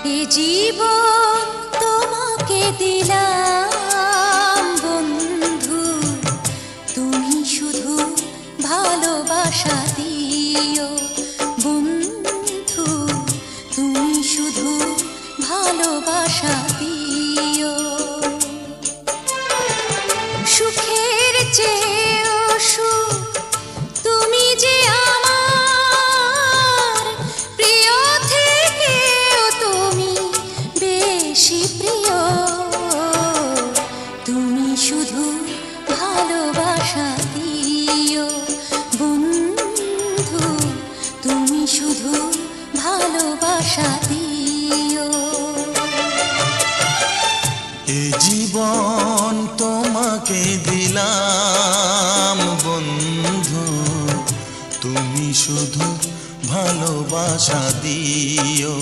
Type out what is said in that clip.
এ জীবন তোমাকে দিলাম বন্ধু, তুমি শুধু ভালোবাসা দিও বন্ধু, তুমি শুধু ভালোবাসা দিও। সুখের চেয়েও সুখ তুমি যে আমার প্রিয় থেকেও তুমি বেশি প্রিয়, তুমি শুধু ভালোবাসা দিও বন্ধু, তুমি শুধু ভালোবাসা দিও। এ জীবন তোমাকে দিলাম বন্ধু, তুমি শুধু ভালোবাসা দিও।